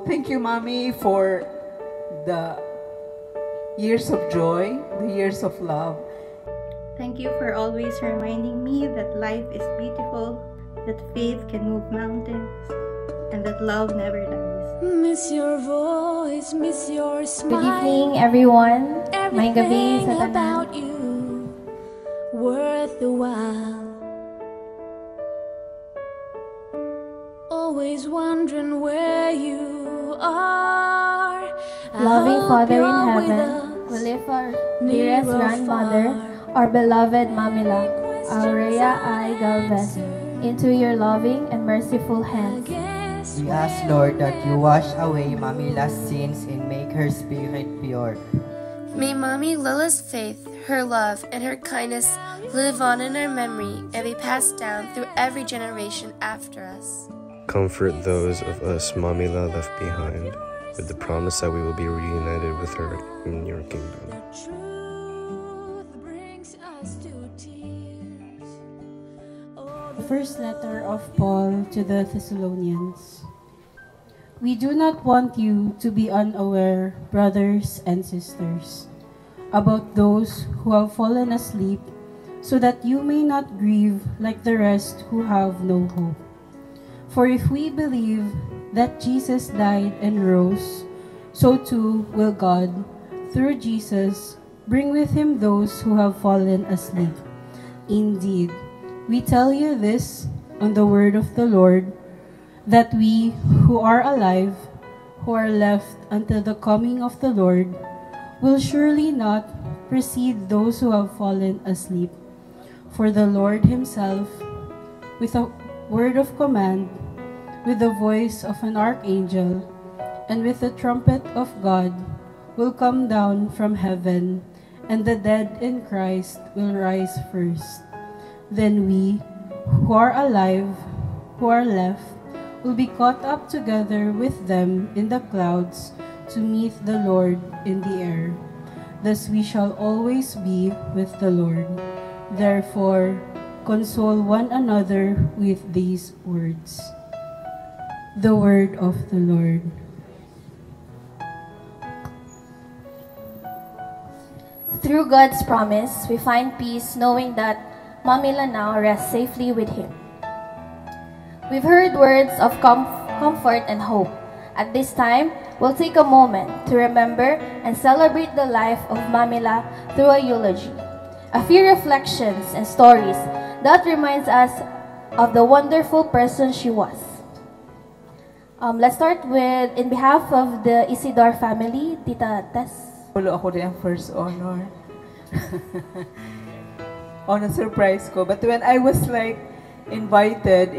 Thank you, Mommy, for the years of joy, the years of love. Thank you for always reminding me that life is beautiful, that faith can move mountains, and that love never dies. Miss your voice, miss your smile. Good evening, everyone. Maayong gabi Everything sa tanan. about you worth the while. Always wondering where you are. I Loving hope Father in you're with heaven, us, we lift our near dearest or grandmother, far. our beloved Mamila, Aurea I. Galvez, into your loving and merciful hands. We ask, Lord, that you wash away Mamila's sins and make her spirit pure. May Mommy Lila's faith, her love, and her kindness live on in our memory and be passed down through every generation after us. Comfort those of us Mamila left behind, with the promise that we will be reunited with her in your kingdom. The truth brings us to tears. Oh, The first letter of Paul to the Thessalonians. We do not want you to be unaware, brothers and sisters, about those who have fallen asleep, so that you may not grieve like the rest who have no hope. For if we believe that Jesus died and rose, so too will God, through Jesus, bring with him those who have fallen asleep. Indeed, we tell you this on the word of the Lord, that we who are alive, who are left until the coming of the Lord, will surely not precede those who have fallen asleep. For the Lord himself, with a word of command, with the voice of an archangel, and with the trumpet of God, will come down from heaven, and the dead in Christ will rise first. Then we, who are alive, who are left, will be caught up together with them in the clouds to meet the Lord in the air. Thus we shall always be with the Lord. Therefore, console one another with these words. The word of the Lord. Through God's promise, we find peace knowing that Mamila now rests safely with him. We've heard words of comfort and hope. At this time, we'll take a moment to remember and celebrate the life of Mamila through a eulogy. A few reflections and stories that reminds us of the wonderful person she was. Let's start with, in behalf of the Isidore family, Tita Tess. Ulo ako din ang first honor. On a surprise ko. But when I was like invited,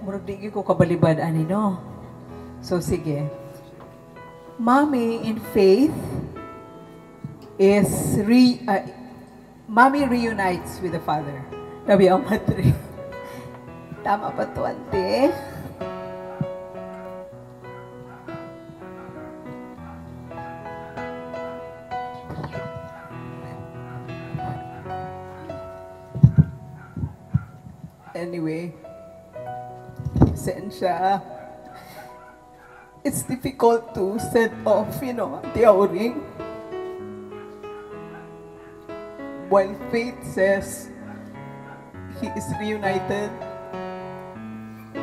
murag di ko kabalibad ani no. So sige. Mommy in faith is Mommy reunites with the father. Sabi ang matre. Tama ba to, ante? Anyway, pasensya. It's difficult to set off, the outing. While faith says he is reunited,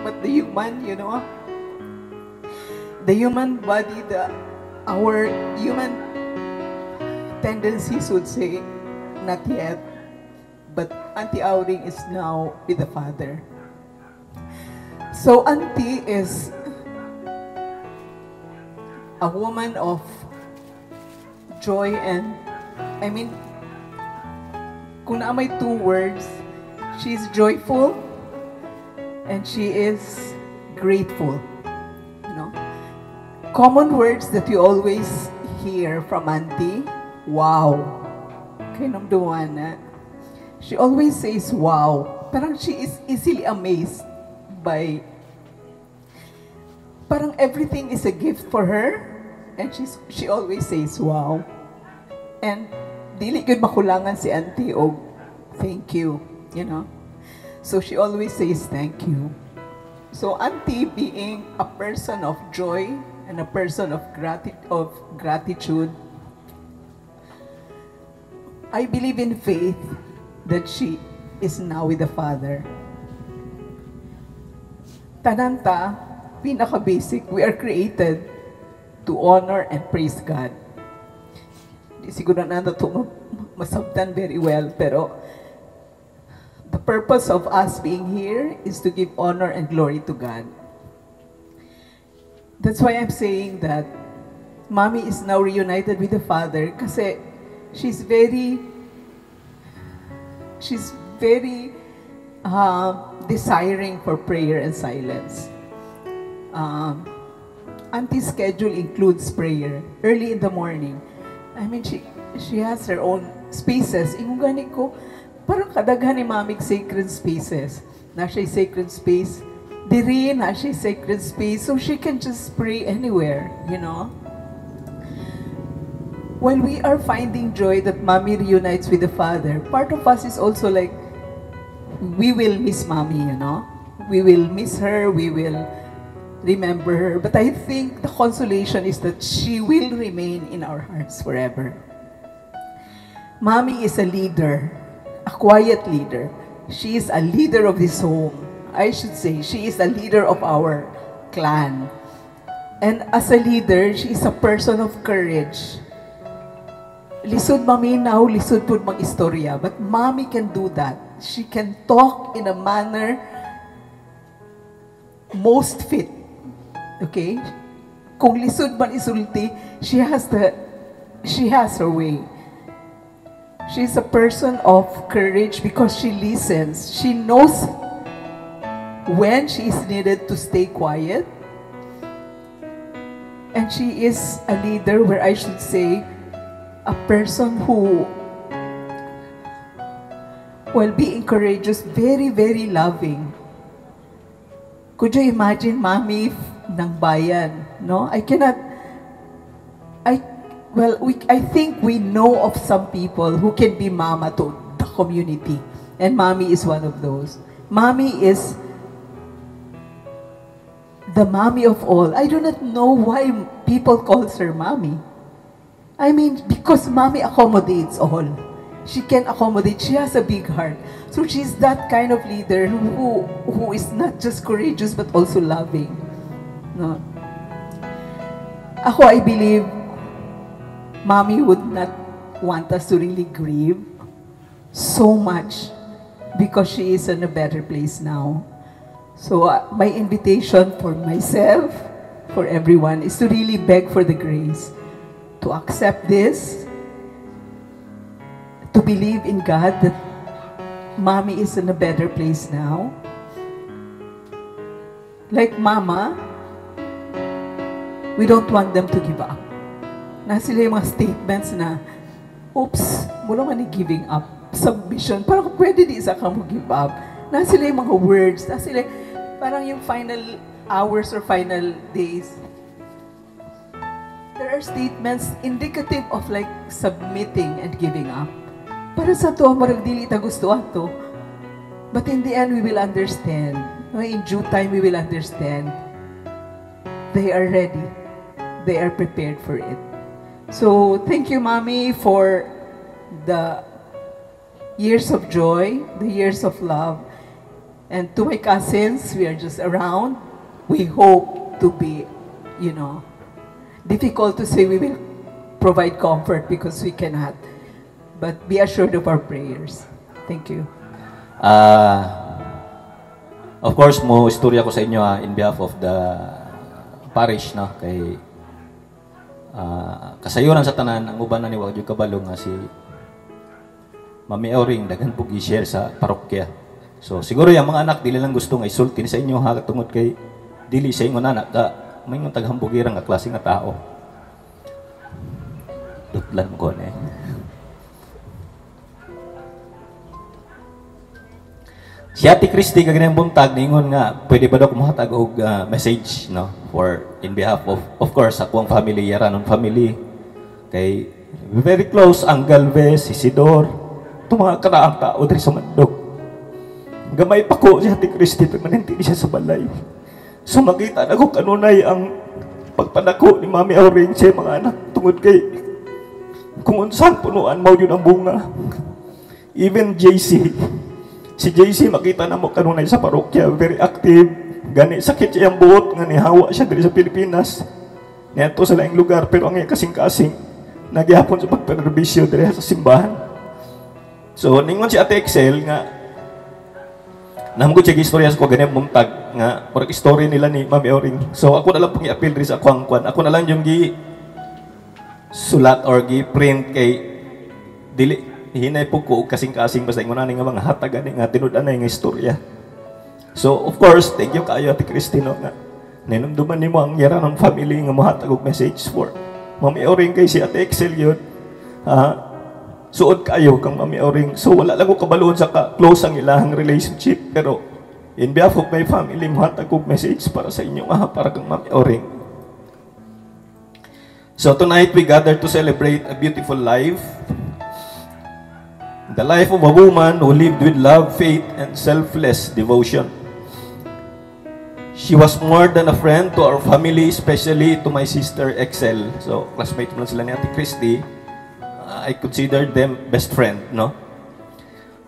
but the human, the human body, our human tendencies would say, not yet. But Auntie Auring is now with the father. So Auntie is a woman of joy and, kung na may two words, she's joyful and she is grateful. Common words that you always hear from Auntie, wow. Kinamduan na. She always says, wow. Parang she is easily amazed by, parang everything is a gift for her. And she always says, wow. And dili good makulangan si Auntie og thank you, So she always says thank you. So Auntie being a person of joy and a person of gratitude. I believe in faith that she is now with the Father. Tananta, pinaka-basic, we are created to honor and praise God. Di siguro na ito masabtan very well, pero the purpose of us being here is to give honor and glory to God. That's why I'm saying that Mommy is now reunited with the Father kasi she's very desiring for prayer and silence. Auntie's schedule includes prayer early in the morning. I mean, she has her own spaces. Ingon gani ko, parang kadaghan ni Mamig sacred spaces. Na siya sacred space. Diri na siya sacred space. So she can just pray anywhere, you know. When we are finding joy that Mommy reunites with the Father, part of us is also like, we will miss Mommy, you know. We will miss her, we will remember her. But I think the consolation is that she will remain in our hearts forever. Mommy is a leader, a quiet leader. She is a leader of this home. I should say, she is a leader of our clan. And as a leader, she is a person of courage. Lisod maminaw, lisod pud mag-istorya. But Mommy can do that. She can talk in a manner most fit. Okay? Kung lisod man isulti, she has her way. She is a person of courage because she listens. She knows when she is needed to stay quiet. And she is a leader where I should say, a person who, while being courageous, very, very loving. Could you imagine Mommy ng bayan? No? I think we know of some people who can be mama to the community. And Mommy is one of those. Mommy is the mommy of all. I do not know why people call her Mommy. I mean, because Mommy accommodates all. She can accommodate. She has a big heart. So she's that kind of leader who is not just courageous but also loving. No? Ako, I believe Mommy would not want us to really grieve so much because she is in a better place now. So my invitation for myself, for everyone, is to really beg for the grace to accept this, to believe in God that Mommy is in a better place now. Like Mama, we don't want them to give up. Na sila yung mga statements na, oops, mula man giving up, submission, parang pwede di isa ka mo give up. Na sila yung mga words, na sila parang yung final hours or final days. There are statements indicative of like submitting and giving up. Para sa to, marag dili ta gusto ato. But in the end, we will understand. In due time, we will understand. They are ready. They are prepared for it. So, thank you, Mommy, for the years of joy, the years of love. And to my cousins, we are just around. We hope to be, you know, difficult to say we will provide comfort because we cannot. But be assured of our prayers. Thank you. Of course, mo istorya ko sa inyo in behalf of the parish, no? Kay kasayuran sa tanan, ang uban na ni Wagyo Kabalo nga si Mami Auring, dagan po gi-share sa parokya. So, siguro yung mga anak, dili lang gusto nga isultin sa inyo, ha, tungod kay dili sa inyo anak, may nga taghambugirang nga klase nga tao. Dutlan mo ko na eh. Si Ate Christy, kaganang buntag, ningon nga, pwede ba daw kumuhatag og message, no? For, in behalf of course, akong family, Yaranon family, kay, very close, ang Galvez, Isidor, itong mga karaang tao diri sa Mandok. Gamay pa ko si Ate Christy, pag manintili siya sa balay. So, makita na ko kanunay ang pagpadako ni Mami Auring sa mga anak tungod kay kung unsan punuan mo yun ang bunga. Even JC, si JC makita na mo kanunay sa parokya, very active, gani sakit siya ang buot, nga nihawa siya dito sa Pilipinas, niyanto sa laing lugar, pero ang kasing-kasing, nagyapon sa pagpanerbisyo dito sa simbahan. So, ningon si Ate Excel nga, namugod siya istorya ko ganyan muntag, nga, parang istorya nila ni Mami Auring. So, ako na lang pong i-appeal rin sa ako ang kwan. Ako na lang yung sulat or print kay dili hinay po ko kasing-kasing basta ingon ani nga mga hatag ani nga tinud-an nga istorya. So of course, thank you kaayo Ate Cristino nga ninumduman nimo ang Yaranon family nga mohatag og message for Mami Auring kay si Ate Excel yun. Suod kayo kang Mami Auring. So wala lang ko kabaloon sa close ang ilahang relationship, pero in behalf of my family mohatag og message para sa inyo para kang Mami Auring. So tonight we gather to celebrate a beautiful life. The life of a woman who lived with love, faith, and selfless devotion. She was more than a friend to our family, especially to my sister Excel. So, classmate mo lang sila ni Ate Christy. I consider them best friend, no?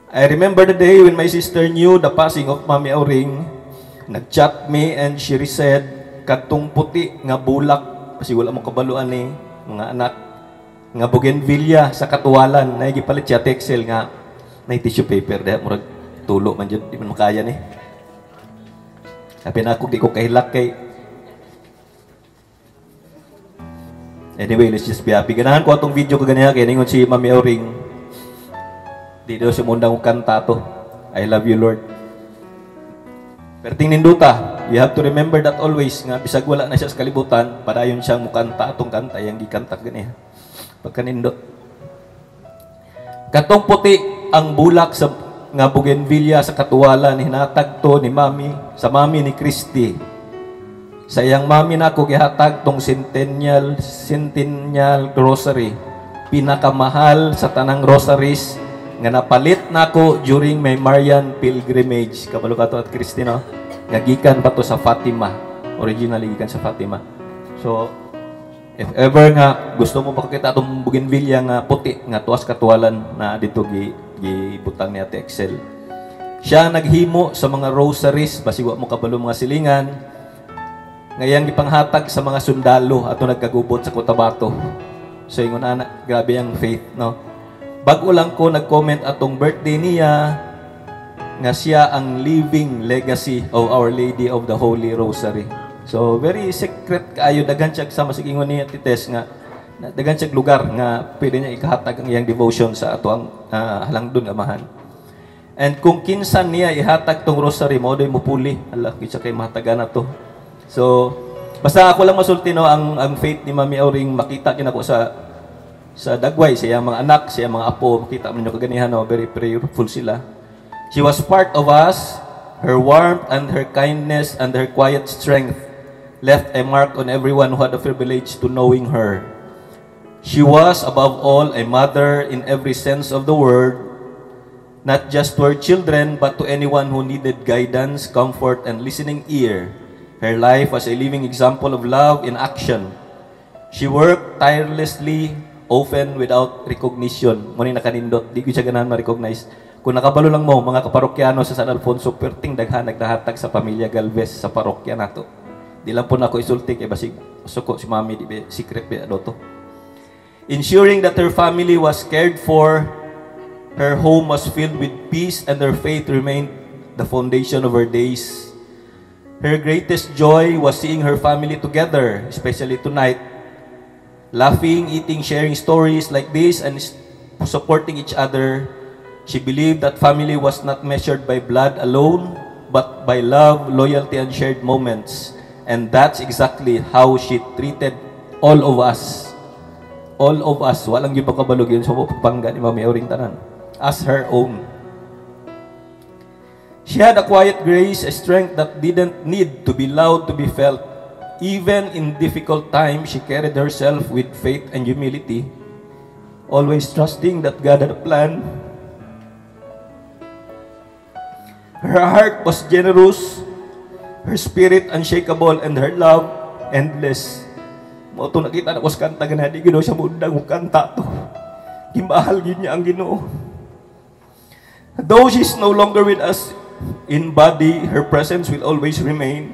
I remember the day when my sister knew the passing of Mami Auring. Nag-chat me and she said, "Kadtong puti nga bulak, kasi wala mo kabaluan ni mga anak, nga bougainvillea sa Katuwalan, na gipalit siya Excel nga na tissue paper dahil murag tulo man dyan, di man makaya ni. Sabi na ako, di ko kahilak kay. Anyway, let's just be happy. Ganahan ko atong video kaganihan kay ningon si Mami Auring. Di daw si mundang kanta to. I love you, Lord. Perting ninduta, you have to remember that always nga bisag wala na siya sa kalibutan, padayon siyang mukanta atong kanta yang gikanta ganihan. Pagkanindot. Katong puti ang bulak sa nga bougainvillea sa Katuwalan, hinatag to ni Mami, sa Mami ni Christy. Sa iyang Mami nako gihatag tong centennial grocery. Pinakamahal sa tanang groceries nga napalit nako during my Marian pilgrimage. Kabalo ka to at Christy, no? Nga gikan pa to sa Fatima. Originally gikan sa Fatima. So, if ever nga gusto mo makakita itong bougainvillea nga puti nga tuwas Katuwalan na dito gibutang ni Ate Excel. Siya naghimo sa mga rosaries, basi wa mo kabalo mga silingan, ngayang ipanghatag sa mga sundalo ato nagkagubot sa Cotabato. So ingon ana, grabe ang faith, no? Bago lang ko nag-comment atong birthday niya nga siya ang living legacy of Our Lady of the Holy Rosary. So, very secret kaayo, daghan siya sa masigingon niya Tites nga, daghan siya lugar nga pwede niya ikahatag ang iyang devotion sa ato ang halangdon amahan. And kung kinsan niya ihatag tong rosary mo, doy mo puli. Allah, kitsa kay mahatagan na to. So, basta ako lang masulti, no, ang faith ni Mami Auring, makita kinako sa dagway, sa iyang mga anak, sa iyang mga apo, makita mo ninyo kaganihan, no, very prayerful sila. She was part of us. Her warmth and her kindness and her quiet strength left a mark on everyone who had the privilege to knowing her. She was, above all, a mother in every sense of the word, not just to her children, but to anyone who needed guidance, comfort, and listening ear. Her life was a living example of love in action. She worked tirelessly, often without recognition. Muna nakanindot, di ko siya ganahan ma-recognize. Kung nakabalo lang mo, mga kaparokyano sa San Alfonso, perting daghan nagdahatag sa pamilya Galvez sa parokya nato. Di lang po na ako isulti kay basig suko si Mami, di ba, secret ba to. Ensuring that her family was cared for, her home was filled with peace, and her faith remained the foundation of her days. Her greatest joy was seeing her family together, especially tonight, laughing, eating, sharing stories like this, and supporting each other. She believed that family was not measured by blood alone, but by love, loyalty, and shared moments. And that's exactly how she treated all of us. All of us. Walang yung pagkabalog yun. So, pangga ni Mami Auring tanan. As her own. She had a quiet grace, a strength that didn't need to be loud to be felt. Even in difficult times, she carried herself with faith and humility, always trusting that God had a plan. Her heart was generous, her spirit unshakable, and her love endless. Mo to nakita na ko sa kanta ganadi Ginoo siya mundang og kanta to. Gimahal gyud niya ang Ginoo. Though she's no longer with us in body, her presence will always remain.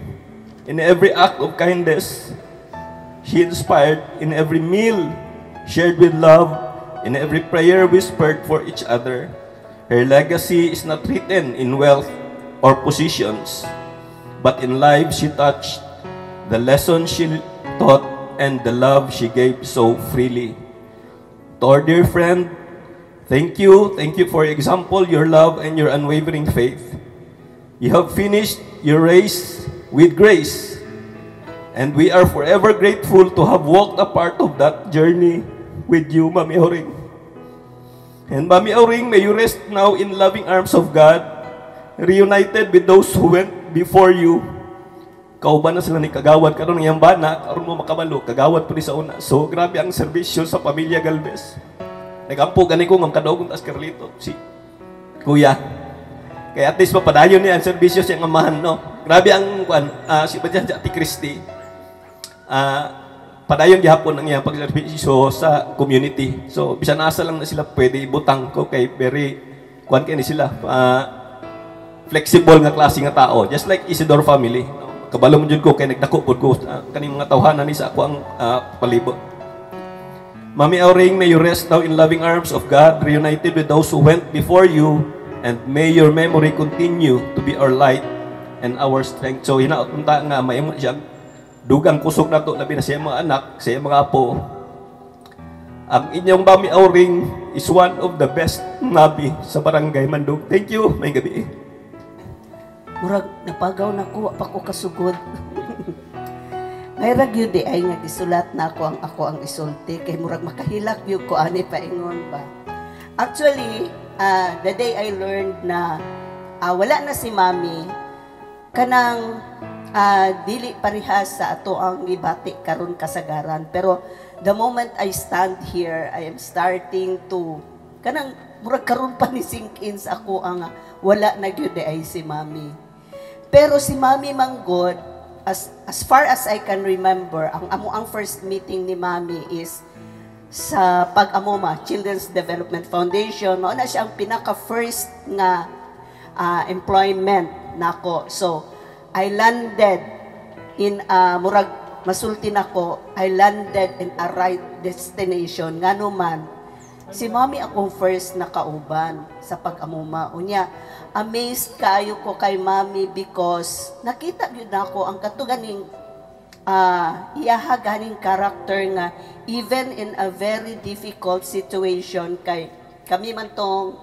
In every act of kindness, she inspired. In every meal, shared with love. In every prayer whispered for each other. Her legacy is not written in wealth or positions, but in lives she touched, the lessons she taught, and the love she gave so freely. To our dear friend, thank you for your example, your love, and your unwavering faith. You have finished your race with grace, and we are forever grateful to have walked a part of that journey with you, Mami Auring. And Mami Auring, may you rest now in loving arms of God, reunited with those who went before you. Kauban na sila ni kagawad karon ng bana, karon mo makabalo, kagawad po ni sa una. So grabe ang serbisyo sa pamilya Galvez. Nagampo gani ko ng kadugong tas Carlito, si Kuya. Kaya at least mapadayon niya ang serbisyo siyang amahan, no? Grabe ang si Badyan Ati Christie. Padayon gihapon ang iyang pagserbisyo sa community. So, bisan asa lang na sila pwede ibutang ko kay very kay ni sila. Flexible nga klase nga tao. Just like Isidore family. No? Kabalo mo dyan ko kay nagdako po ko kaning mga tawhanan ni sa ako ang palibot. Mami Auring, may you rest now in loving arms of God, reunited with those who went before you, and may your memory continue to be our light and our strength. So, hinaunta nga, may siya, dugang kusog na to, labi na siya mga anak, siya mga apo. Ang inyong Mami Auring is one of the best nabi sa barangay Mandog. Thank you, may gabi. Murag, napagaw na ko, pa ko kasugod. Mayroon yun di ay nga isulat na ako ang isulti, kay murag makahilak yun ko, ani paingon ba. Actually, the day I learned na wala na si Mami, kanang dili parihas sa ato ang ibati karon kasagaran. Pero the moment I stand here, I am starting to, kanang murag karon pa ni sink in sa ako ang wala na gyud ay si Mami. Pero si Mami Manggod, as far as I can remember, ang first meeting ni Mami is sa Pag-Amoma, Children's Development Foundation. No, na siya ang pinaka-first nga employment nako. So, I landed in, murag masulti nako, I landed in a right destination. Nga naman, si Mami akong first nakauban sa Pag-Amoma. Unya, amazed kayo ko kay Mami because nakita yun ako ang katuganing iyaha ganing character nga even in a very difficult situation kay kami man tong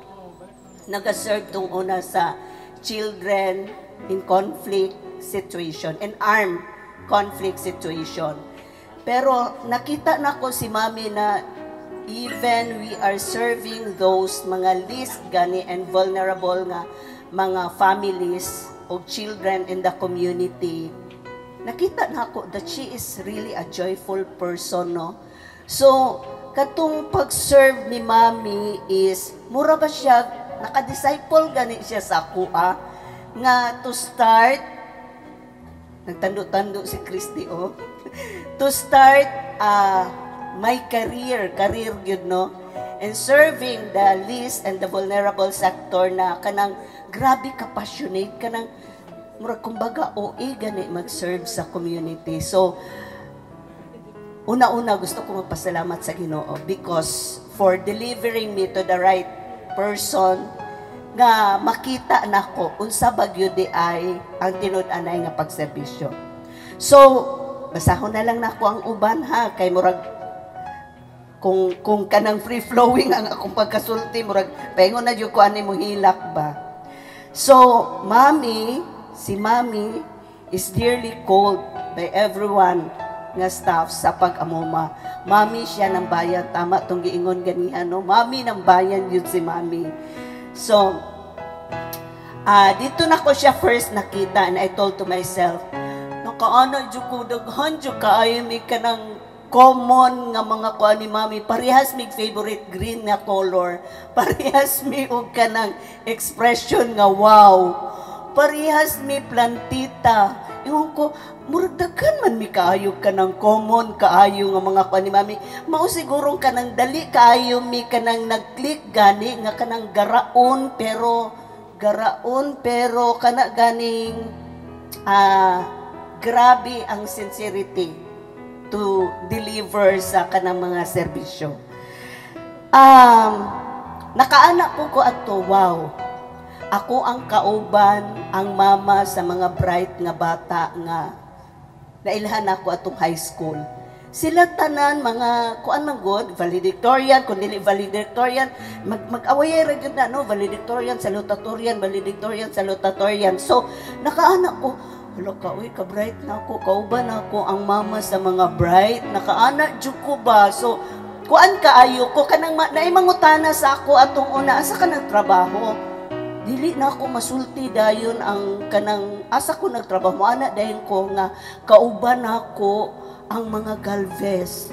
nag-serve tong una sa children in conflict situation, in armed conflict situation. Pero nakita na ko si Mami na even we are serving those mga least gani and vulnerable nga mga families o children in the community, nakita na ako that she is really a joyful person, no? So, katong pag-serve ni Mami is, mura ba siya, naka-disciple gani siya sa kuha, nga to start, nagtando-tando si Christy, oh, to start my career yun, no? And serving the least and the vulnerable sector na kanang grabe ka passionate, kanang murag kumbaga OA gani mag-serve sa community. So, una-una gusto ko magpasalamat sa Ginoo because for delivering me to the right person nga makita nako unsa bagyo di ay ang tinud-anay nga pagserbisyo. So, basahon na lang nako ang uban ha kay murag kung kanang free flowing ang akong pagkasulti murag paingon na jud ko ani mo hilak ba. So, si Mami is dearly called by everyone nga staff sa Pag-Amoma. Mami siya ng bayan, tama tong giingon ganihan, no? Mami ng bayan yun si Mami. So, dito na ko siya first nakita and I told to myself, nakaano dyan ko, daghan dyan ka, ay may ka ng common nga mga kuha ni Mami. Parehas may favorite green nga color. Parehas may og ka ng expression nga wow. Parehas may plantita ingon ko, murag daghan man mi kaayo ka ng common kaayo nga mga kuan ni mami. Mao siguro ka ng dali kaayo mi ka ng nag-click gani nga kanang garaon pero kana ganing grabe ang sincerity to deliver sa kanang mga serbisyo. Nakaanak ko ato, wow. Ako ang kauban, ang mama sa mga bright nga bata nga nailhan ako atong high school. Sila tanan mga kuan man god, valedictorian, kun dili valedictorian, mag-away ra gyud na no, valedictorian, salutatorian, valedictorian, salutatorian. So, nakaanak ko, hala ka, uy, ka-bright na ako, kauban ako ang mama sa mga bright, nakaanak jud ko ba? So, kuan kaayo ko kanang naimangutana sa ako atong una, asa ka nagtrabaho? Dili na ako masulti dayon ang kanang asa ko nagtrabaho ana dayon ko nga kauban ako ang mga Galvez.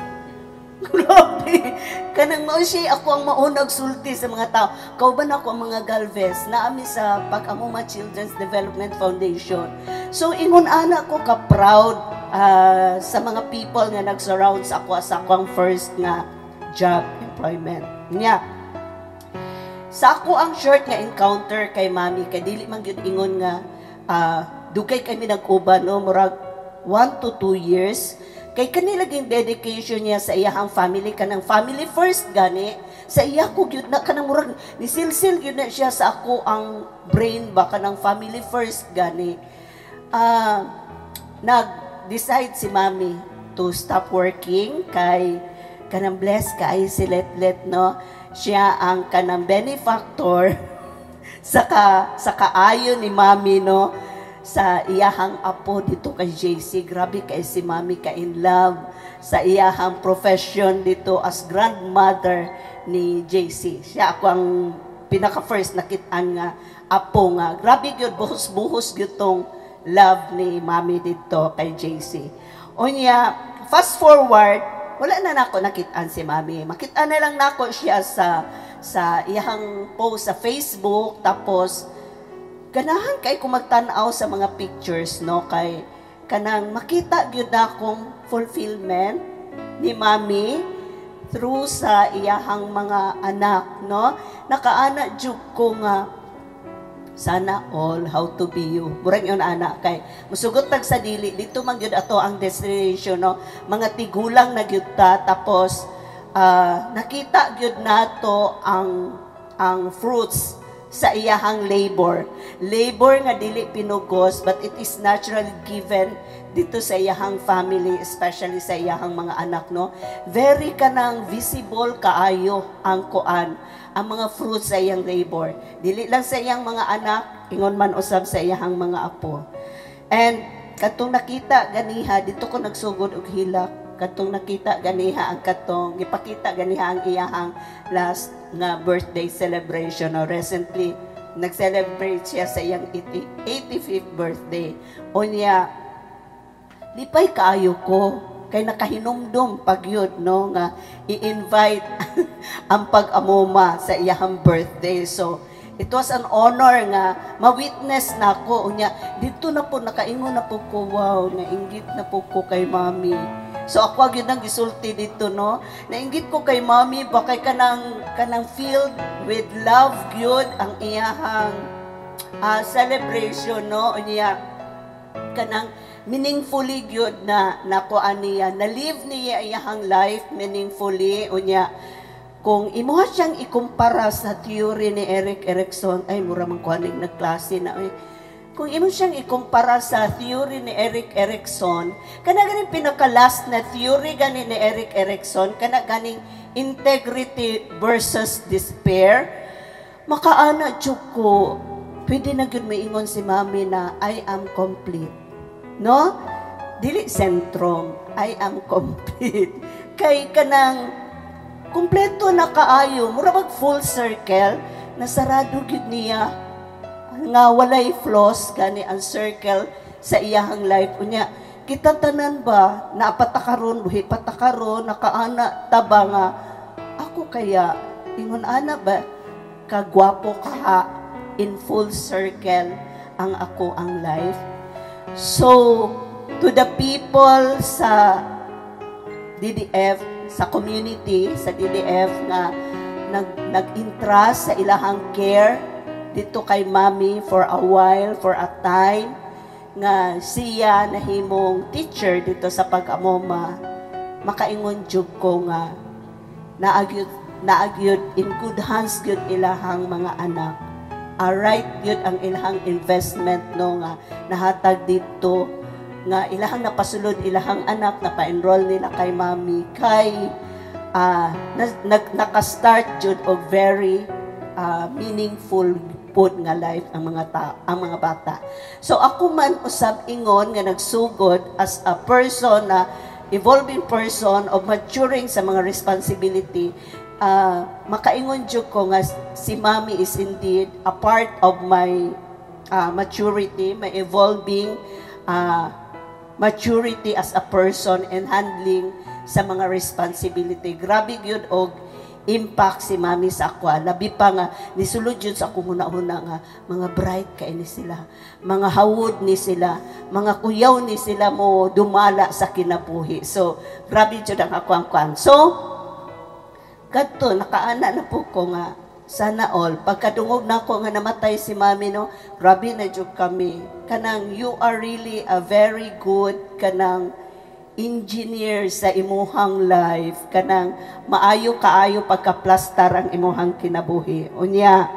Grabe. Kanang mao siya ako ang maunag sulti sa mga tao. Kauban ako ang mga Galvez naami sa Pag-amuma Children's Development Foundation. So ingon ana ko ka proud sa mga people nga nag-surround sa ako sa akong first nga job employment. Nya. Sa ako ang short nga encounter kay mami, kay dili man gyud ingon nga dugay kami nag-uban no, murag 1 to 2 years. Kay kanila ging dedication niya sa iyahang family, kanang family first gani. Sa iya ko gyud na kanang murag nisilsil gyud na siya sa ako ang brain ba kanang family first gani. Nag-decide si mami to stop working kay kanang blessed kay si Letlet no. Siya ang kanang benefactor sa kaayo ni mami no sa iyahang apo dito kay JC. Grabe kay si mami ka in love sa iyahang profession dito as grandmother ni JC. Siya ako ang pinaka first nakitaan nga apo nga. Grabe gyud buhos-buhos gyud tong love ni mami dito kay JC. Unya fast forward, wala na nako nakitaan si mami. Makita na lang nako siya sa iyang post sa Facebook. Tapos, ganahan kay kung magtanaw sa mga pictures, no? Kay, kanang makita gyud na akong fulfillment ni mami through sa iyahang mga anak, no? Nakaana jud ko nga, sana all how to be you. Murag yun anak kay musugot tag sa dili dito man gyud ato ang destination no. Mga tigulang na gyud ta tapos nakita gyud nato ang fruits sa iyahang labor. Labor nga dili pinugos but it is naturally given dito sa iyahang family, especially sa iyahang mga anak no. Very kanang visible kaayo ang kuan ang mga fruits sa iyang labor. Dili lang sa iyang mga anak, ingon man usab sa iyang mga apo. And katong nakita ganiha, dito ko nagsugod og hilak. Katong nakita ganiha ang katong, gipakita ganiha ang iyahang last nga birthday celebration. No? Recently, nag-celebrate siya sa iyang 85th birthday. Unya, lipay kaayo ko. Kay nakahinumdum pagyud no nga i-invite ang pag-amuma sa iyahang birthday. So it was an honor nga ma-witness nako unya dito na po nakaingon na po ko, wow, nainggit na po ko kay mami. So ako gyud nang gisulti dito no. Nainggit ko kay mami ba kay kanang filled with love gyud ang iyahang celebration no unya kanang meaningfully gyud na nakuan niya, na-live niya iyahang life meaningfully. Unya, kung imuha siyang ikumpara sa theory ni Erik Erikson, ay mura man kuaning nagklase na. Kung imuha siyang ikumpara sa theory ni Erik Erikson, kana ganing pinaka-last na theory gani ni Erik Erikson, kana ganing integrity versus despair, makaana jud ko, pwede na gyud maingon si mami na I am complete. No? Dili sentrum, I am complete. Kay kanang kumpleto na kaayo, mura mag full circle, nasarado gyud niya nga walay flaws gani ang circle sa iyahang life. Unya, kita tanan ba na patakaron, buhi patakaron, nakaana taba nga ako kaya ingon ana ba kagwapo ka in full circle ang ako ang life. So, to the people sa DDF, sa community, sa DDF na nag-entrust sa ilahang care dito kay Mami for a while, for a time, nga siya nahimong teacher dito sa pag-amoma, makaingon jud ko nga naagyud in good hands gyud ilahang mga anak. Right gyud ang ilahang investment no nga nahatag dito nga ilahang napasulod ilahang anak na pa-enroll nila kay Mami kay naka-start jud og very meaningful pod nga life ang mga bata. So ako man usab ingon nga nagsugod as a person na evolving person of maturing sa mga responsibility, makaingon jud ko nga si Mami is indeed a part of my maturity, my evolving maturity as a person and handling sa mga responsibility. Grabe gyud og impact si Mami sa ako. Labi pa nga, nisulod yun sa akong huna-huna nga, mga bright kay ni sila, mga hawod ni sila, mga kuyaw ni sila mo dumala sa kinabuhi. So, grabe yun ang ako ang kwan. So, kadto, nakaana na po ko nga, sana all, pagkadungog na ako nga namatay si Mami, no, grabe na yun kami. Kanang, you are really a very good, kanang, engineer sa imuhang life, kanang maayo kaayo pagkaplastar ang imuhang kinabuhi. Unya,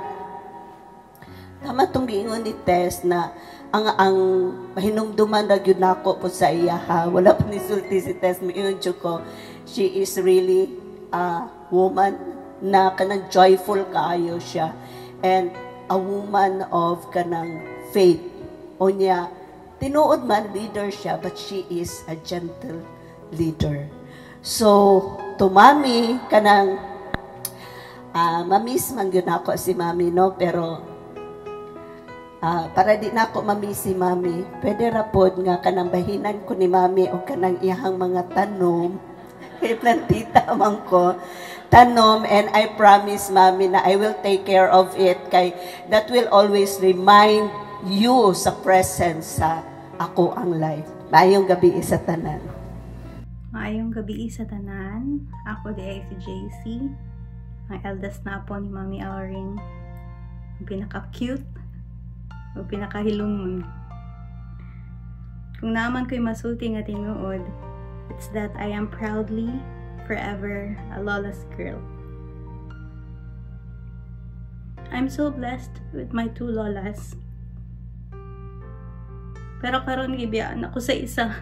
tama itong giingon ni Tess na ang mahinumduman na yun ako po sa iya ha. Wala pa nisulti si Tess, miingon ko, she is really a woman na kanang joyful kaayo siya and a woman of kanang faith. Unya, tinuod man leader siya, but she is a gentle leader. So, to Mami, kanang, mamiss man yun ako si Mami, no? Pero, para di na ako mamiss si Mami, pwede rapod nga kanang bahinan ko ni Mami o kanang iyahang mga tanom, kay plantita amang ko, tanom, and I promise, Mami, na I will take care of it, kay that will always remind you sa presence sa ako ang life. Maayong gabi sa tanan. Maayong gabi sa tanan. Ako di ay si JC. Ang eldest na po ni Mami Auring. Ang pinaka-cute. O pinaka-hilumon. Kung naman ko'y masulti nga tinuod, it's that I am proudly, forever, a Lola's girl. I'm so blessed with my two Lolas. Pero karon gibiyaan ako sa isa.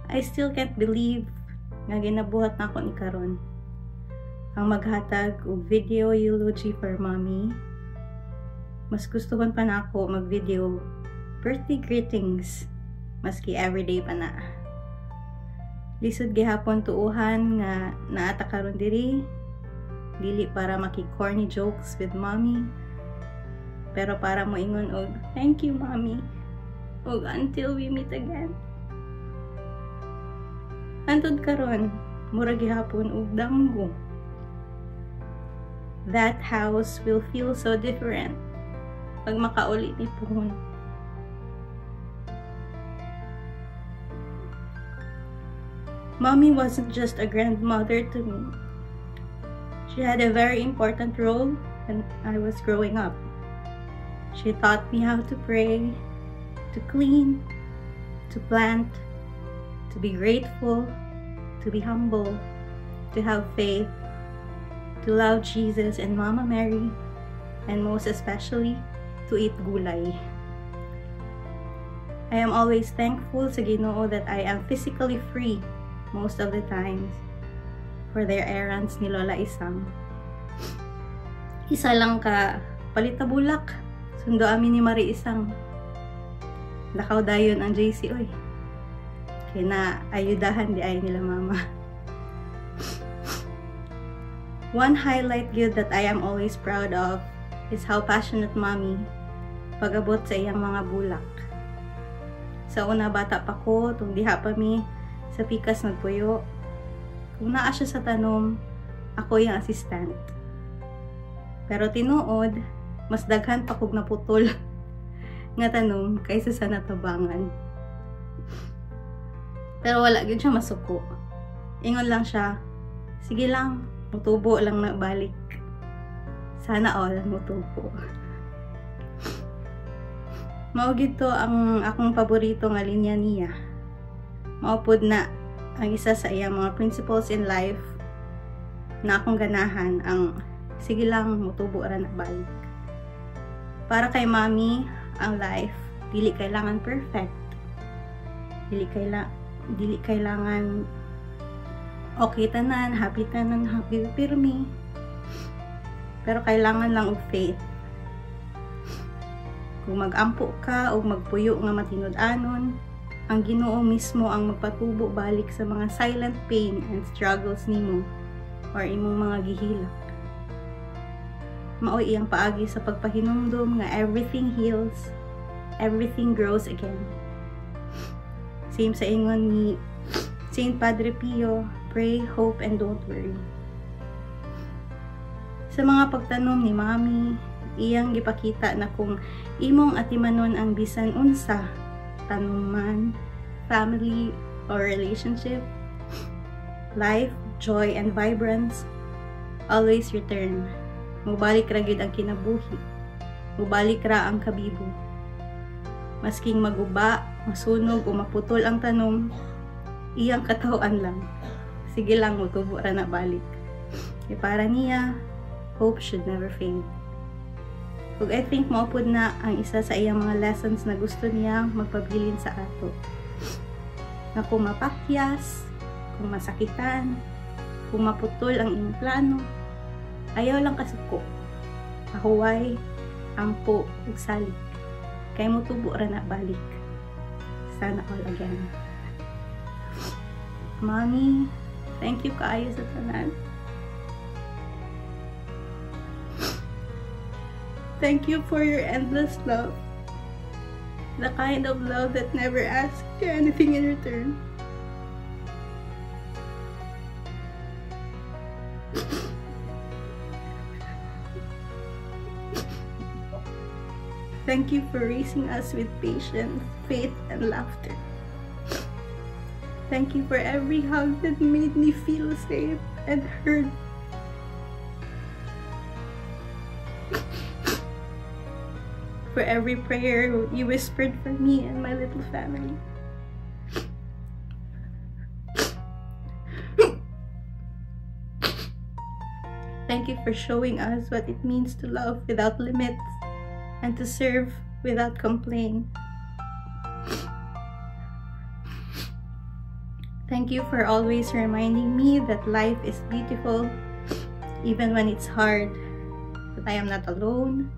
I still can't believe nga ginabuhat na ako ni karon. Ang maghatag og video eulogy for Mommy. Mas gustuhan pa na ako mag-video birthday greetings maski everyday pa na. Lisod gihapon tuuhan nga naata karon diri. Dili para maki-corny jokes with Mommy, pero para mo ingon og thank you Mommy, og until we meet again. Antod karon, murag gihapon og danggo. That house will feel so different pag makauli ni Puhon. Mommy wasn't just a grandmother to me. She had a very important role when I was growing up. She taught me how to pray, to clean, to plant, to be grateful, to be humble, to have faith, to love Jesus and Mama Mary, and most especially, to eat gulay. I am always thankful sa Ginoo that I am physically free most of the times for their errands ni Lola Isang. Isa lang ka palitabulak, sundo amin ni Mari Isang. Lakaw dayon ang JC oy. Kaya na ayudahan di ay nila mama. One highlight good that I am always proud of is how passionate Mommy pag-abot sa iyang mga bulak. Sa una bata pa ko, tung diha pa mi sa pikas nagpuyo. Kung naa siya sa tanom, ako yung assistant. Pero tinuod, mas daghan pa kog naputol nga tanom kaysa sa natabangan. Pero wala gyud siya masuko. Ingon lang siya, sige lang, mutubo lang na balik. Sana all mutubo. Mao gito ang akong paborito nga linya niya. Mao pod na ang isa sa iyang mga principles in life na akong ganahan, ang sige lang mutubo ra na balik. Para kay Mami, ang life dili kailangan perfect. Dili kailangan okay tanan, happy pirmi. Pero kailangan lang og faith. Kung mag-ampo ka o magpuyo nga matinud-anon, ang Ginoo mismo ang magpatubo balik sa mga silent pain and struggles nimo or imong mga gihilak. Maoy iyang paagi sa pagpahinumdom nga everything heals, everything grows again. Same sa ingon ni Saint Padre Pio, pray, hope, and don't worry. Sa mga pagtanom ni Mami, iyang gipakita na kung imong atimanon ang bisan unsa, tanuman, family, or relationship, life, joy, and vibrance always return. Mubalik ra gid ang kinabuhi. Mubalik ra ang kabibo. Masking maguba, masunog o maputol ang tanom, iyang katawan lang. Sige lang, mutubo ra na balik. E para niya, hope should never fade. Ug I think maupod na ang isa sa iyang mga lessons na gusto niya magpabilin sa ato. Na kung mapakyas, kung masakitan, kung maputol ang iyong plano, ayaw lang kasuko. Ahuway, ampo, ug salik. Kay mutubo ra na balik. Sana all again. Mami, thank you kaayo sa tanan. Thank you for your endless love. The kind of love that never asks you anything in return. Thank you for raising us with patience, faith, and laughter. Thank you for every hug that made me feel safe and heard. For every prayer you whispered for me and my little family. Thank you for showing us what it means to love without limits and to serve without complaint. Thank you for always reminding me that life is beautiful even when it's hard, that I am not alone,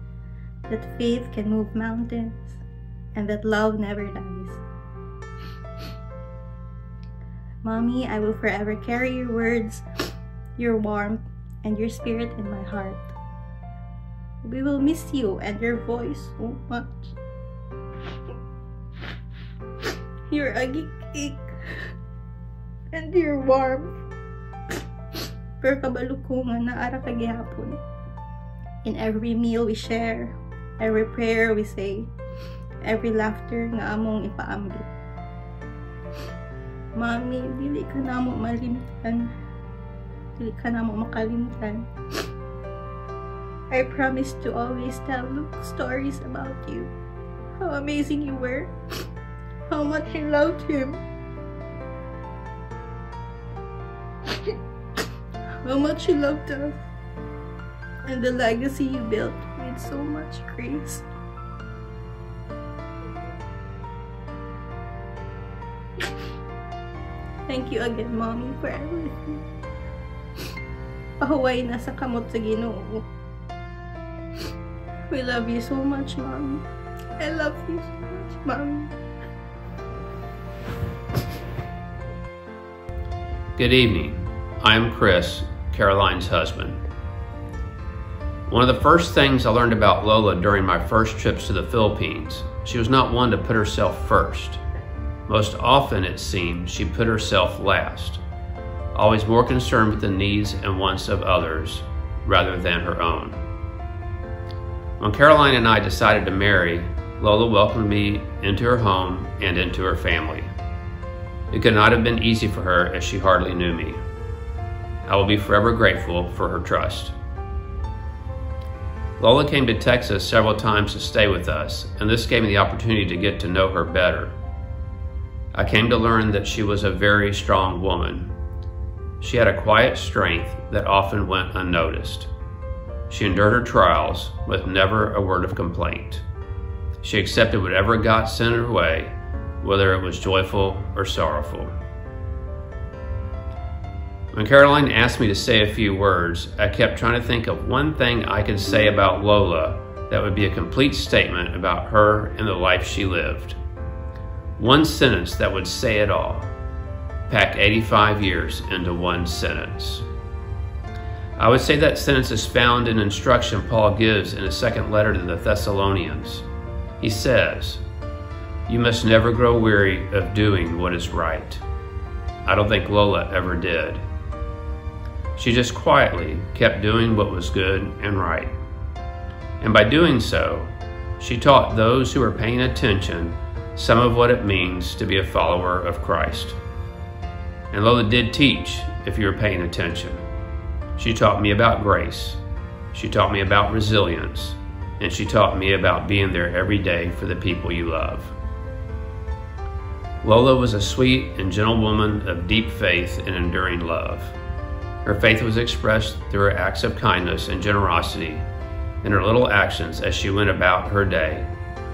that faith can move mountains, and that love never dies. Mommy, I will forever carry your words, your warmth, and your spirit in my heart. We will miss you and your voice so much. Your ugly cake and your warmth. Pero kabalo ko nga naara ka gihapon. In every meal we share, every prayer we say, every laughter nga among ipaambit. Mami, dili ka na mo malimtan. Dili ka na mo makalimtan. I promise to always tell Luke stories about you. How amazing you were. How much you loved him. How much you loved us. And the legacy you built with so much grace. Thank you again, Mommy, for everything. Pahuway na sa kamot sa Ginoo. We love you so much, Mommy. I love you so much, Mommy. Good evening. I'm Chris, Caroline's husband. One of the first things I learned about Lola during my first trips to the Philippines, she was not one to put herself first. Most often, it seemed, she put herself last, always more concerned with the needs and wants of others rather than her own. When Caroline and I decided to marry, Lola welcomed me into her home and into her family. It could not have been easy for her as she hardly knew me. I will be forever grateful for her trust. Lola came to Texas several times to stay with us, and this gave me the opportunity to get to know her better. I came to learn that she was a very strong woman. She had a quiet strength that often went unnoticed. She endured her trials with never a word of complaint. She accepted whatever God sent her way, whether it was joyful or sorrowful. When Caroline asked me to say a few words, I kept trying to think of one thing I could say about Lola that would be a complete statement about her and the life she lived. One sentence that would say it all. Pack 85 years into one sentence. I would say that sentence is found in instruction Paul gives in his second letter to the Thessalonians. He says, "You must never grow weary of doing what is right." I don't think Lola ever did. She just quietly kept doing what was good and right. And by doing so, she taught those who were paying attention some of what it means to be a follower of Christ. And Lola did teach, if you were paying attention. She taught me about grace. She taught me about resilience. And she taught me about being there every day for the people you love. Lola was a sweet and gentle woman of deep faith and enduring love. Her faith was expressed through her acts of kindness and generosity and her little actions as she went about her day,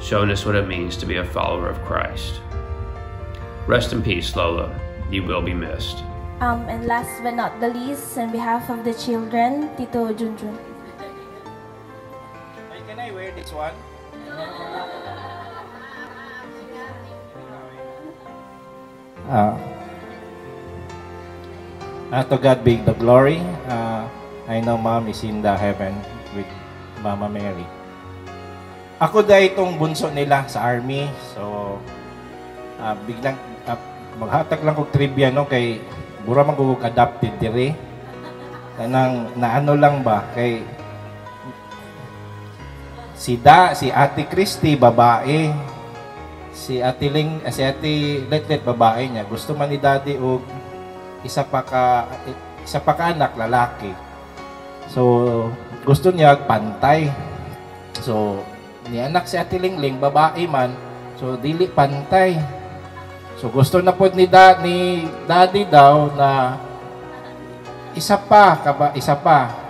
showing us what it means to be a follower of Christ. Rest in peace, Lola. You will be missed. And last but not the least, on behalf of the children, Tito Junjun. Can I wear this one? To God be the glory. I know Mom is in the heaven with Mama Mary. Ako dahil itong bunso nila sa army. So, biglang maghatag lang kong trivia, no? Kay bura magugug adopted dire. Na ano lang ba? Kay si Ate Christy, babae. Si Ate Letlet, babae niya. Gusto man ni Daddy og isa pa ka anak, lalaki. So, gusto niya pantay. So, ni anak si Ate Lingling, babae man. So, dili pantay. So, gusto na po ni Daddy daw na isa pa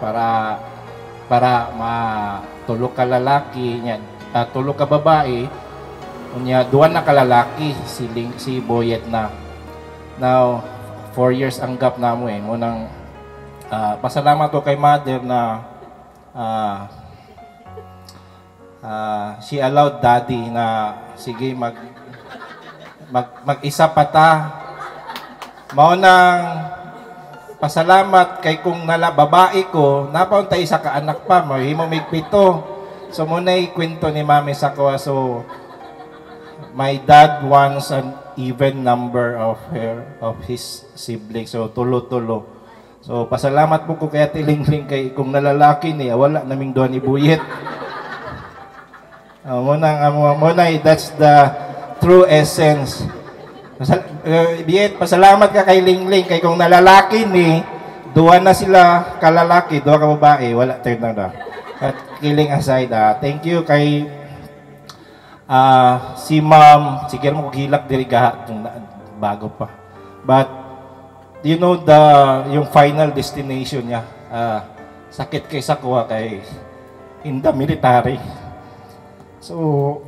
para matulog ka lalaki niya, tulog ka babae. Unya duwan na kalalaki si Boyet na. Now 4 years ang gap na mo mo nang pasalamat ko kay Mother na she allowed Daddy na sige mag-isa pa ta. Mao nang pasalamat kay kung babae ko napauntay isa ka anak pa mahimo mig 7. So munay kwento ni Mami sa ko. So my dad wants an even number of his siblings. So, tulo-tulo. So, pasalamat po ko kay Ate Lingling kay kung nalalaki niya, wala naming doon ni Buyet. That's the true essence. Pasalamat ka kay Lingling kay kung nalalaki ni, duwa na sila kalalaki, duwa ka babae, wala turn na. At kidding aside, thank you kay si Ma'am, sige mo hilak diri bago pa. But you know yung final destination niya, sakit kay Sakwa kay in the military. So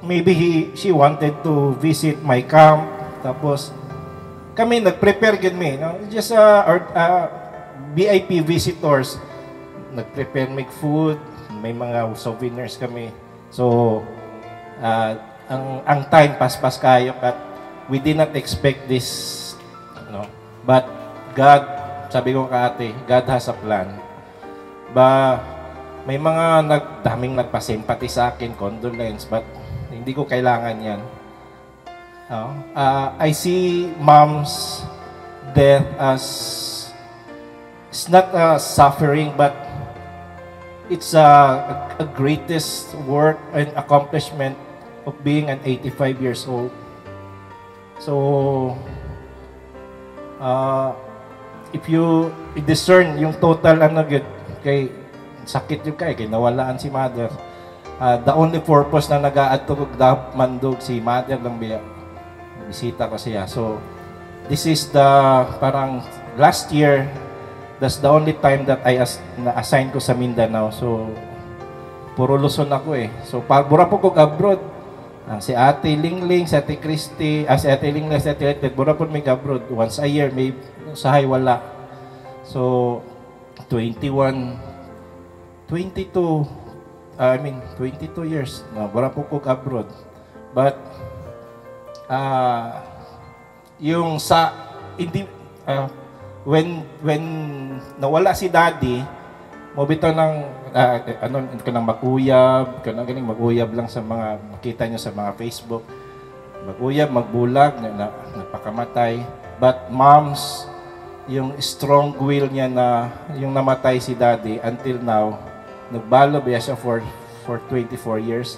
she wanted to visit my camp. Tapos kami nag-prepare gid me, no? Just VIP visitors. Nag-prepare make food, may mga souvenirs kami. So ang time paspas kayo at we did not expect this, no? But God, sabi ko ka ate, God has a plan. May mga daming nagpa-sympathy sa akin, condolence, but hindi ko kailangan yan. I see Mom's death as it's not suffering, but it's a greatest work and accomplishment of being an 85 years old. So, if you discern yung total kay sakit yung kay nawalaan si mother, the only purpose na nag-aatog mandog si mother lang biya bisita ko siya. So this is the parang last year, that's the only time that I na-assign ko sa Mindanao. So puro Luzon ako eh. So bura po ko abroad. Si Ate Lingling, si Ate Christy, si Ate Lingling, si Ate Letlet, bura po may abroad once a year, may sahay wala. So 22 years na bura po ko abroad. But yung sa hindi when nawala si Daddy, mo bitaw ng kanang maguyab, ganing maguyab lang sa mga makita nyo sa mga Facebook. Maguyab, magbulag, nagpakamatay. But Mom's, yung strong will niya na yung namatay si Daddy until now, nagbalo ba siya for 24 years,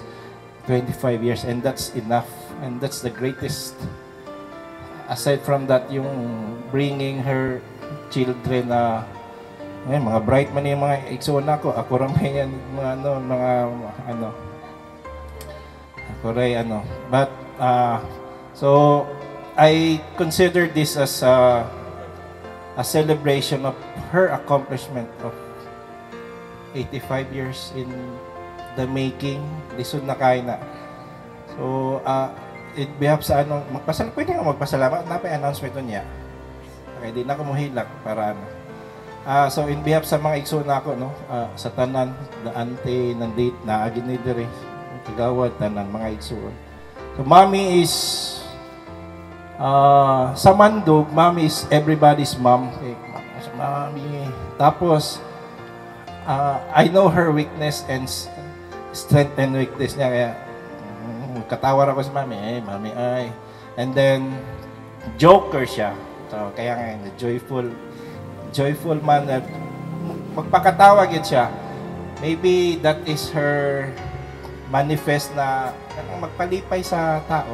25 years, and that's enough. And that's the greatest. Aside from that, yung bringing her children na mga bright man yung mga iksona ko. Ako ramay yan, ako ray But, so, I consider this as a celebration of her accomplishment of 85 years in the making. Lisod na kain na. So, it behave sa pwede nga magpasalamat na pa announcement niya. Okay, di na ko muhilak para so in behalf sa mga igsuna ko sa tanan na ante ng date na aginidere kagawad tanan mga igsuon. So Mommy is sa Mandog, Mommy is everybody's mom. Okay, Mommy. Tapos I know her weakness and strength and weakness niya kaya katawar ako sa Mommy. Mommy ay. And then joker siya. So kaya nga joyful manner. Magpakatawag yun siya. Maybe that is her manifest na magpalipay sa tao.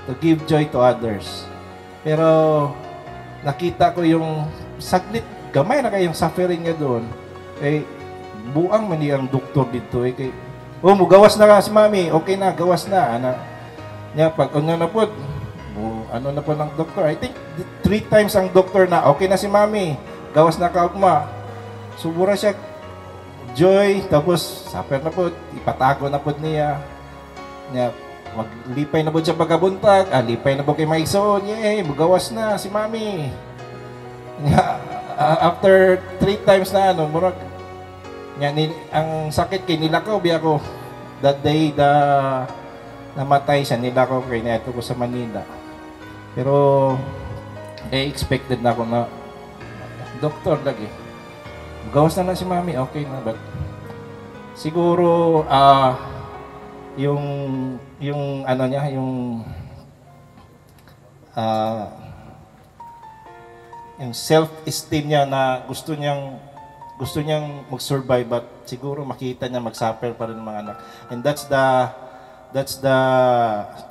To give joy to others. Pero nakita ko yung saglit, gamay na kayong suffering niya doon. Eh, buang man ang doktor dito. Eh, mugawas na ka si Mommy. Okay na, gawas na. Pag na po, na po ng doktor. I think 3 times ang doktor na, okay na si Mommy. Gawas na kaugma. Subura siya joy, tapos saper na po, ipatago na po niya. Maglipay na po siya pagkabuntag, lipay na po kay Maigsoon, gawas na si Mommy. After 3 times na murag, ang sakit kay nilakaw, biya ko, that day namatay siya, nilakaw kay neto ko sa Manila. Pero, expected na ako na doktor lagi. Gawas na si Mommy, okay na. But siguro yung niya, yung self-esteem niya na gusto niyang mag-survive, but siguro makita niya mag-suffer pa rin ng mga anak. And that's the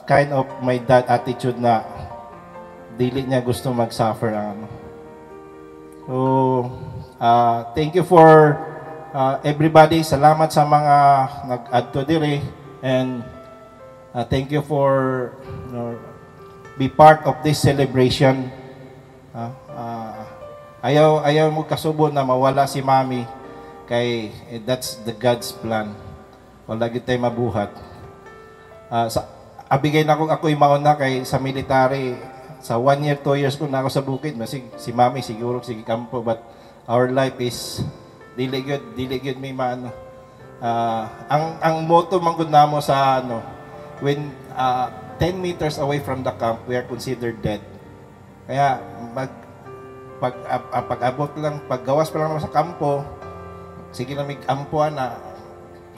kind of my dad attitude na dili niya gusto mag-suffer ang So, thank you for everybody. Salamat sa mga nag-add to dire. And thank you for be part of this celebration. Ayaw mo kasubo na mawala si Mommy. Kay that's the God's plan. Wala gid tayo mabuhat. Abigay na ako'y mauna kay sa military. Sa 1 year, 2 years ko na ako sa bukid, si Mommy siguro sige kampo, but our life is dili good may maano. Ang motto man gud namo sa when 10 meters away from the camp, we are considered dead. Kaya pag-abot lang, paggawas pa lang naman sa kampo, sige na may kampuan na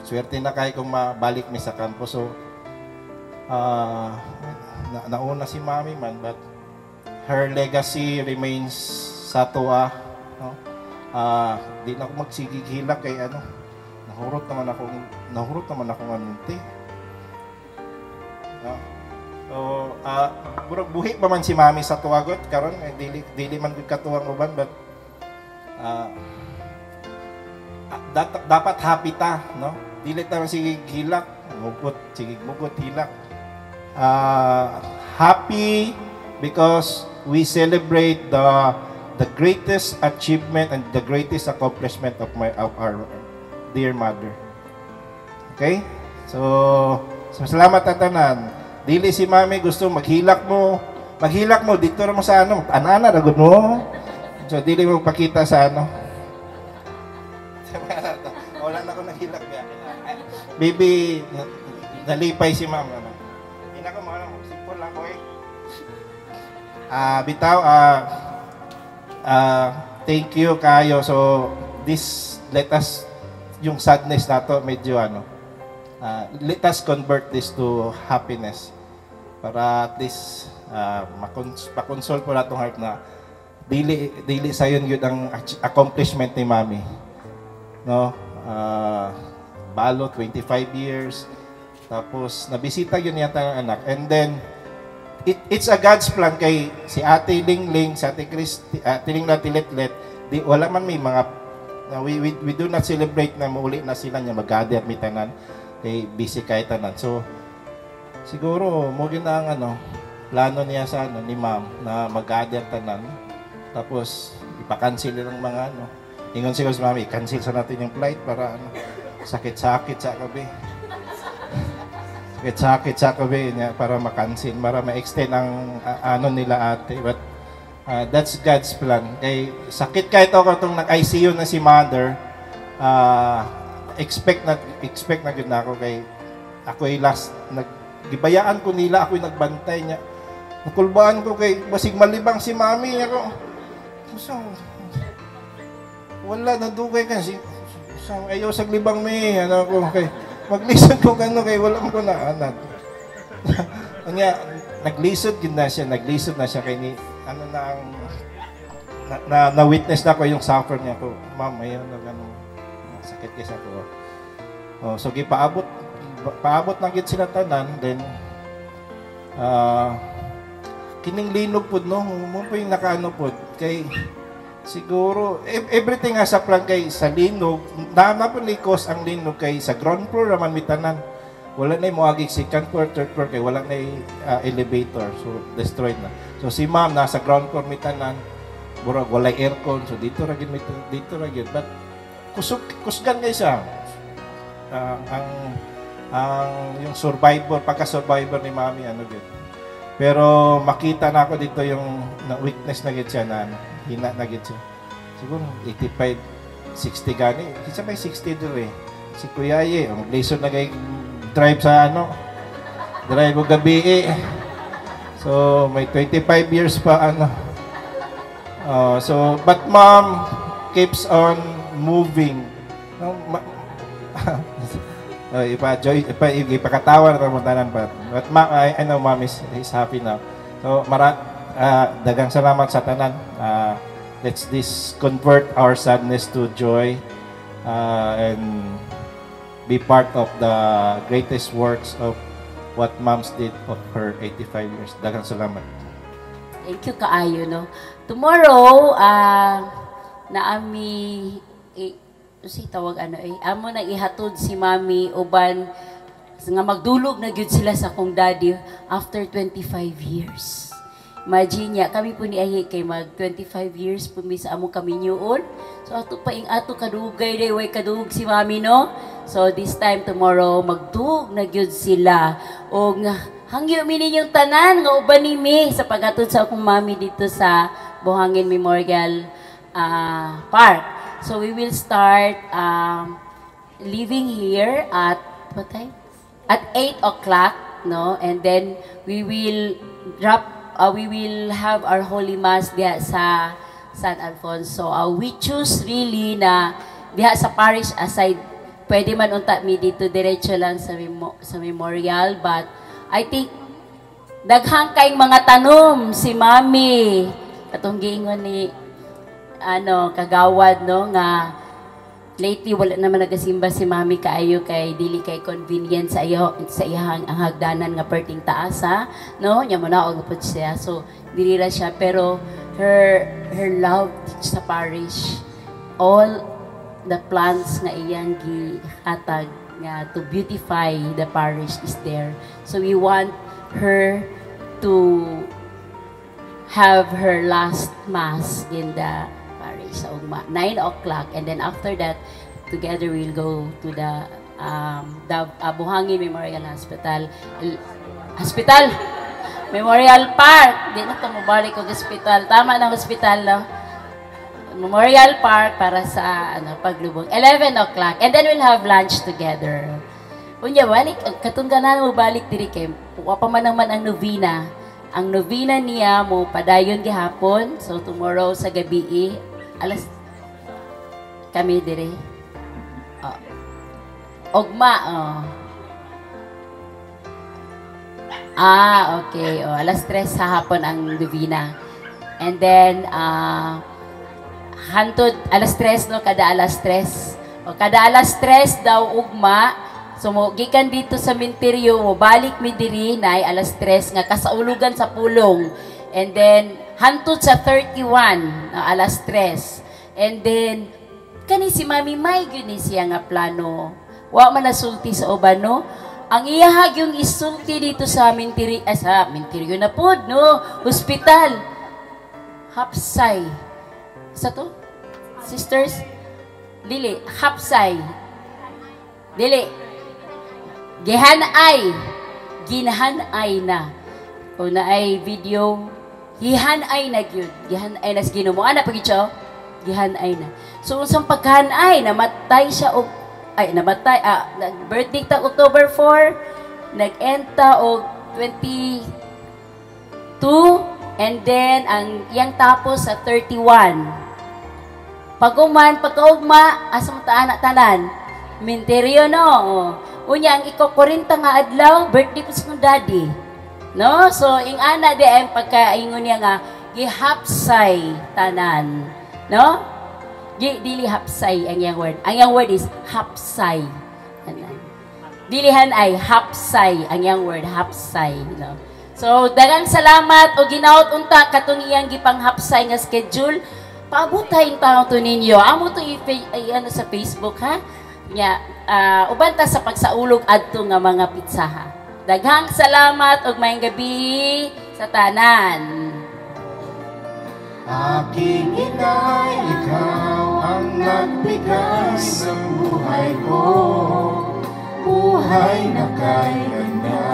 swerte na kayo kung mabalik mi sa kampo. So nauna si Mommy man, but her legacy remains sa tuwa. Di na ako magsigigilak kay nahurot naman ako nga minti. So, burag buhi pa man si mami sa tuwagot karon dili man gud katuwang uban, but dapat happy ta, no? Dili ta man sige hilak, mugot hilak. Happy because we celebrate the greatest achievement and the greatest accomplishment of our dear mother. Okay? So salamat tanan. Dili si mami gusto maghilak mo dito ra mo sa ano, anana ra gud mo. So dili mo pakita sa ano. Wala na ko naghilak niya. Baby, nalipay si mama. Hindi na ko mo, simple lang ko eh. Bitaw, thank you kayo. So, let us, yung sadness nato, medyo let us convert this to happiness. Para at least, makonsol po na itong heart na dili sayon yun ang accomplishment ni mami. No? Balo, 25 years. Tapos, nabisita yun yata ng anak. And then, it's a God's plan kay si Ate Lingling, si Ate Christy, Ate Ling na Tiletlet, wala man may mga, we do not celebrate na mauli na sila niya, mag-gather may tanan, kay busy kahit tanan. So, siguro, mugin na ang plano niya sa ni ma'am na mag-gather tanan. Tapos, ipa-cancel ng mga ingon siguro si mami, cancel sa natin yung flight para sakit-sakit sa kabi. Sakit sa kabi niya para makansin, para ma-extend ang nila ate. But that's God's plan. Kay sakit kahit ako itong nag-ICU na si mother, expect na gud na ako kay ako'y last gibayaan ko nila, ako'y nagbantay niya. Nakulbaan ko kay basig malibang si mami niya ko. So, wala na dugay kasi ayaw sa libang may ko kay maglisod ko kay wala mo ko na anad. Naglisod na siya kay ni na witness na ko yung suffer niya ko. Ma'am, ayaw na sakit kasi ako. So paabot na gid sila tanan, then kining linog pud no, mo pa yung nakaano pud kay siguro, everything nga sa plan kay sa linog, napalikos ang linog kay sa ground floor naman mitanan. Wala na yung muagig second floor, third floor kay wala na yung elevator. So, destroyed na. So, si ma'am nasa ground floor mitanan, burag wala aircon. So, dito ragin. But, kusgan kayo siya. Yung survivor, pagka-survivor ni mami, Pero, makita na ako dito yung weakness na gid siya na hina na gid siya. Siguro 85, 60 gani. Isa may 60 doon eh. Si Kuya Ye, mag-lesson na kay drive sa drive o gabi eh. So, may 25 years pa so, but mom keeps on moving. No, ipakatawa na tamuntanan pa. But I know mom is happy now. So, dagang salamat sa tanan. Let's convert our sadness to joy and be part of the greatest works of what moms did of her 85 years. Dagang salamat. Thank you kaayo, no? Tomorrow, naami tawag amo na ihatod si mami uban nga magdulog na gyud sila sa kong daddy after 25 years. Imagine niya, kami po ni Ahi kay mag 25 years po mi sa amo kami nyuon. So ato pa ato kadugay day way kadug si mami, no? So this time tomorrow magdug na gyud sila og hangyo mi ninyong tanan nga uban nimi sa paghatod sa akong mami dito sa Buhangin Memorial Park. So we will start leaving here at what time? At 8 o'clock, no? And then we will we will have our Holy Mass diha sa San Alfonso. We choose really na diha sa parish aside, pwede man unta mi dito diretso lang sa memorial, but I think daghang kayong mga tanom si Mami katong giingon ni kagawad, no, nga lately wala naman nagasimba si mami kaayo kay dili kay convenient sa iyang ang hagdanan nga perting taasa, no? Nya mo na og pud siya. So dili ra siya pero her love sa parish, all the plans nga iyang gihatag nga to beautify the parish is there. So we want her to have her last mass in the parish sa ugma 9 o'clock, and then after that together we'll go to the Buhangin Memorial Hospital Memorial Park. Di na ito mabalik ko hospital. Tama na hospital, no? Memorial Park para sa paglubong. 11 o'clock. And then we'll have lunch together. Unya, balik. Katungganan mo balik diri kay pa man naman ang novena. Ang novena niya mo padayon gihapon. So tomorrow sa gabi, alas kami diri. Ogma, okay. Alas 3 sa hapon ang novena. And then, hantod, alas 3, no? Kada alas 3. Kada alas 3 daw ugma. So, gikan dito sa minteryo, balik mi diri, na alas 3, nga kasaulugan sa pulong. And then, hantod sa 31, alas 3. And then, kani si Mami May, yun siya nga plano. Wa man nasulti sa uban, no? Ang iyahag yung isulti dito sa minteryo na pod, no? Hospital. Hapsay. Sa to? Sisters? Dili. Hapsay. Dili. Gihanay. Ginhanay na. Kung na ay video, gihanay na yun. Gihanay na sa Ginoo. Ana pag ito? Gihanay na. So, usang paghanay, namatay siya o namatay, birthday ta October 4, nag-enta og 22, and then ang iyang tapos sa 31. Pagkaugma, asam tanan, minteryo, no? Unya, ang iko 40 nga adlaw, birthday ko sa kong daddy. No? So, ing ana di ay pagkaingon niya nga, gihapsay tanan. No? Dili hapsay ang yang word. Ang yang word is hapsay. Dilihan ay hapsay. Ang yang word, hapsay. No? So, dagang salamat o ginaot unta katong iyang gipang hapsay nga schedule. Paabutay yung taong to ninyo. Amo to sa Facebook, ha? Ubanta sa pagsaulog adto nga mga pitsaha. Daghang salamat og maayong gabi sa tanan. Aking inay, ikaw ang nagbigay ng buhay ko, buhay na kay ganda.